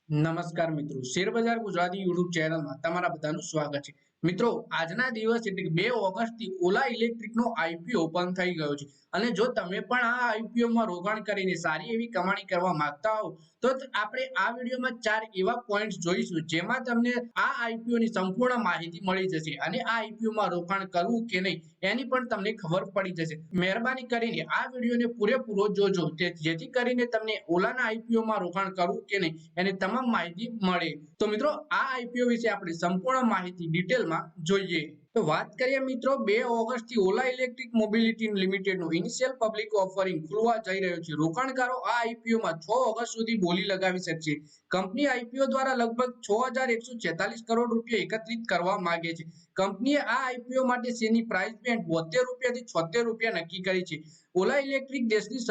નમસ્કાર મિત્રો, શેરબજાર ગુજરાતી યુટ્યુબ ચેનલમાં તમારા બધાનું સ્વાગત છે। મિત્રો, આજના દિવસ એટલે કે 2 ઓગસ્ટથી ઓલા ઇલેક્ટ્રિકનો આઈપીઓ ઓપન થઈ ગયો છે અને જો તમે પણ આ આઈપીઓમાં રોકાણ કરીને સારી એવી કમાણી કરવા માંગતા હો તો આપણે આ વિડીયોમાં 4 એવા પોઈન્ટ્સ જોઈશું જેમાં તમને આ આઈપીઓની સંપૂર્ણ માહિતી મળી જશે અને આ આઈપીઓમાં રોકાણ કરવું કે નહીં એની પણ તમને ખબર પડી જશે। મહેરબાની કરીને આ વિડીયોને પૂરેપૂરો જોજો જેથી કરીને તમને ઓલાના આઈપીઓમાં રોકાણ કરવું કે નહીં એની તમામ માહિતી મળે। તો મિત્રો, આ આઈપીઓ વિશે આપણે સંપૂર્ણ માહિતી ડિટેલમાં જોઈએ। તો વાત કરીએ મિત્રો, 2 ઓગસ્ટથી ઓલા ઇલેક્ટ્રિક મોબિલિટી લિમિટેડનું ઇનિશિયલ પબ્લિક ઓફરિંગ ખુલવા જઈ રહ્યું છે। રોકાણકારો આ આઈપીઓમાં 6 ઓગસ્ટ સુધી બોલી લગાવી શકશે। કંપની આઈપીઓ દ્વારા લગભગ 6146 કરોડ રૂપિયા એકત્રિત કરવા માંગે છે। કંપનીએ આ આઈપીઓ માટે શેરની પ્રાઇસ બેન્ડ 72 રૂપિયાથી 76 રૂપિયા નક્કી કરી છે। ઓલા ઇલેક્ટ્રિક દેશની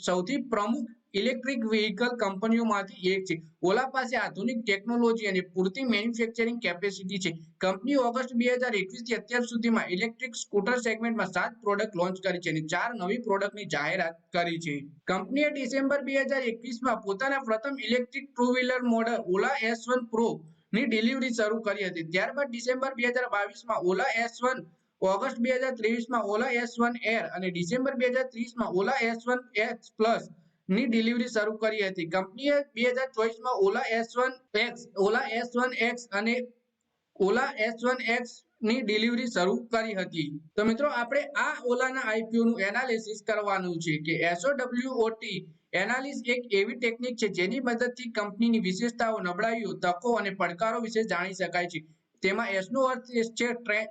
સૌથી પ્રમુખ ઇલેક્ટ્રિક વ્હીકલ કંપનીઓમાંથી એક છે। ઓલા પાસે આધુનિક ટેકનોલોજી અને પૂરતી મેન્યુફેક્ચરિંગ કેપેસિટી છે। કંપની ઓગસ્ટ 2021 થી અત્યાર સુધીમાં ઇલેક્ટ્રિક સ્કૂટર સેગમેન્ટમાં 7 પ્રોડક્ટ લોન્ચ કરી છે અને 4 નવી પ્રોડક્ટની જાહેરાત કરી છે। કંપનીએ ડિસેમ્બર 2021 માં પોતાના પ્રથમ ઇલેક્ટ્રિક ટુ વ્હીલર મોડલ ઓલા S1 Pro ની ડિલિવરી શરૂ કરી હતી। ત્યારબાદ ડિસેમ્બર 2022 માં ઓલા S1, ઓગસ્ટ 2023 માં ઓલા S1 Air અને ડિસેમ્બર 2030 માં ઓલા S1 X Plus ની ડિલિવરી શરૂ કરી હતી। કંપનીએ 2024 માં ઓલા S1 X અને ઓલા S1 X ની ડિલિવરી શરૂ કરી હતી। તો મિત્રો, આપણે આ ઓલાના આઈપીઓ નું એનાલિસિસ કરવાનું છે કે SOWOT એનાલિસિસ એક એવી ટેકનિક છે જેની મદદથી કંપનીની વિશેષતાઓ, નબળાઈઓ, તકો અને પડકારો વિશે જાણી શકાય છે। તેમાં S નો અર્થ છે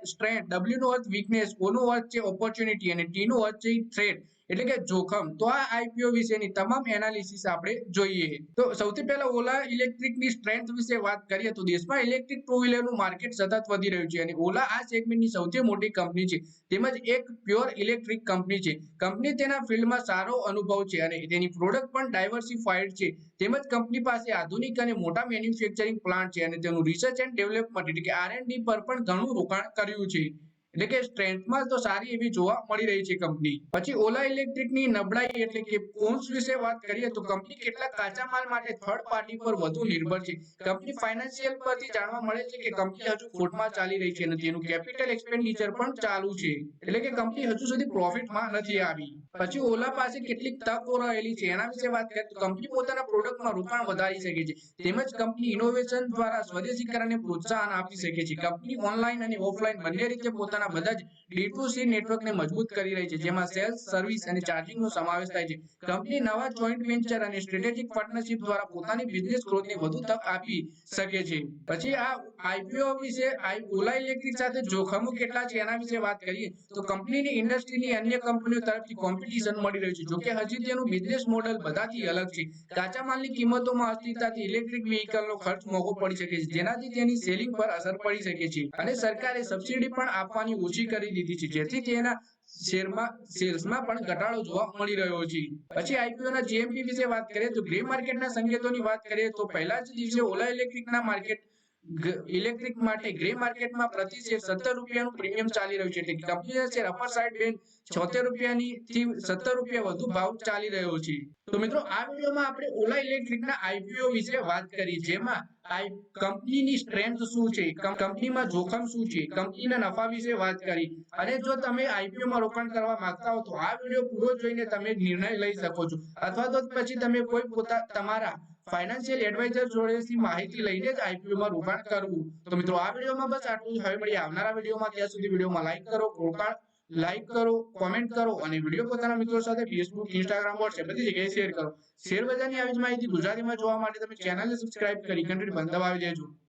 સ્ટ્રેન્થ, W નો અર્થ વીકનેસ, O નો અર્થ છે ઓપોર્ચ્યુનિટી અને T નો અર્થ છે થ્રેટ એટલે કે જોખમ। તો આ આઈપીઓ વિશેની તમામ એનાલિસિસ આપણે જોઈએ। તો સૌથી પહેલા ઓલા ઇલેક્ટ્રિકની સ્ટ્રેન્થ વિશે વાત કરીએ તો દેશમાં ઇલેક્ટ્રિક ટુ વ્હીલરનું માર્કેટ સતત વધી રહ્યું છે અને ઓલા આ સેગમેન્ટની સૌથી મોટી કંપની છે તેમજ એક પ્યોર ઇલેક્ટ્રિક કંપની છે। કંપની તેના ફિલ્ડમાં સારો અનુભવ છે અને તેની પ્રોડક્ટ પણ ડાયવર્સિફાઈડ છે તેમજ કંપની પાસે આધુનિક અને મોટા મેન્યુફેક્ચરિંગ પ્લાન્ટ છે અને તેનું રિસર્ચ એન્ડ ડેવલપમેન્ટ એટલે કે R&D પર પણ ઘણું રોકાણ કર્યું છે। એટલે કે સ્ટ્રેન્થમાં તો સારી એવી જોવા મળી રહી છે કંપની। પછી ઓલા ઇલેક્ટ્રિકની નબળાઈ એટલે કે કોન્સ વિશે વાત કરીએ તો કંપની કેટલાક કાચા માલ માટે થર્ડ પાર્ટી પર વધુ નિર્ભર છે। કંપની ફાઇનાન્શિયલ પરથી જાણવા મળે છે કે કંપની હજુ ખોટમાં ચાલી રહી છે અને તેનું કેપિટલ એક્સપેન્ડિચર પણ ચાલુ છે એટલે કે કંપની હજુ સુધી પ્રોફિટમાં નથી આવી। પછી ઓલા પાસે કેટલીક તકો રહેલી છે એના વિશે વાત કરીએ તો કંપની પોતાના પ્રોડક્ટમાં રોકાણ વધારી શકે છે તેમજ કંપની ઇનોવેશન દ્વારા સ્વદેશીકરણને પ્રોત્સાહન આપી શકે છે। કંપની ઓનલાઈન અને ઓફલાઈન બંને રીતે પોતાના બધા જ D2C નેટવર્કને મજબૂત કરી રહી છે જેમાં સેલ્સ, સર્વિસ અને ચાર્જિંગનો સમાવેશ થાય છે। કંપની નવા જોઈન્ટ વેન્ચર અને સ્ટ્રેટેજિક પાર્ટનરશિપ દ્વારા પોતાની બિઝનેસ ગ્રોથને વધુ તક આપી શકે છે। પછી આ આઈપીઓ વિશે ઓલા ઇલેક્ટ્રિક સાથે જોખમો કેટલા છે એના વિશે વાત કરીએ તો કંપનીની ઇન્ડસ્ટ્રીની અન્ય કંપનીઓ તરફથી કોમ્પિટિશન મળી રહ્યું છે જોકે હજી તેનું બિઝનેસ મોડેલ બધાથી અલગ છે। કાચા માલની કિંમતોમાં અસ્થિરતાથી ઇલેક્ટ્રિક વ્હીકલનો ખર્ચ મોંઘો પડી શકે છે જેનાથી તેની સેલિંગ પર અસર પડી શકે છે અને સરકારે સબસિડી પણ આપવાની ઓછી કરી દીધી છે જેથી તેના શેર્સમાં પણ ઘટાડો જોવા મળી રહ્યો છે। પછી આઈપીઓના જીએમપી વિશે વાત કરીએ તો ગ્રે માર્કેટના સંકેતોની વાત કરીએ તો પહેલા જ દિવસે ઓલા ઇલેક્ટ્રિક માટે ગ્રે માર્કેટમાં પ્રતિ શેર 17 રૂપિયાનું પ્રીમિયમ ચાલી રહ્યું છે એટલે કે કંપનીના શેર અપર સાઇડ બેન્ડ 76 રૂપિયાની થી 17 રૂપિયા વધુ ભાવ ચાલી રહ્યો છે। તો મિત્રો, આ વિડીયોમાં આપણે ઓલા ઇલેક્ટ્રિકના આઈપીઓ વિશે વાત કરી જેમાં કંપનીની સ્ટ્રેન્થ શું છે, કંપનીમાં જોખમ શું છે, કંપનીના નફા વિશે વાત કરી અને જો તમે આઈપીઓમાં રોકાણ કરવા માંગતા હો તો આ વિડીયો પૂરો જોઈને તમે નિર્ણય લઈ શકો છો અથવા તો પછી તમે કોઈ તમારા ફાઇનાન્શિયલ એડવાઇઝર જોડેથી માહિતી લઈને જ આઈપીઓમાં રોકાણ કરવું। તો મિત્રો, આ વિડીયોમાં બસ આટલું જ। હવે મળીએ આવનારા વિડીયોમાં, ત્યાં સુધી વિડીયોમાં લાઈક કરો, કોમેન્ટ કરો અને વિડીયો પોતાના મિત્રો સાથે ફેસબુક, ઇન્સ્ટાગ્રામ, વોટ્સએપ બધી જગ્યાએ શેર કરો। શેર બજારની આવી જ માહિતી ગુજરાતીમાં જોવા માટે તમે ચેનલને સબસ્ક્રાઇબ કરી ઘંટડી બંધ દબાવી દેજો।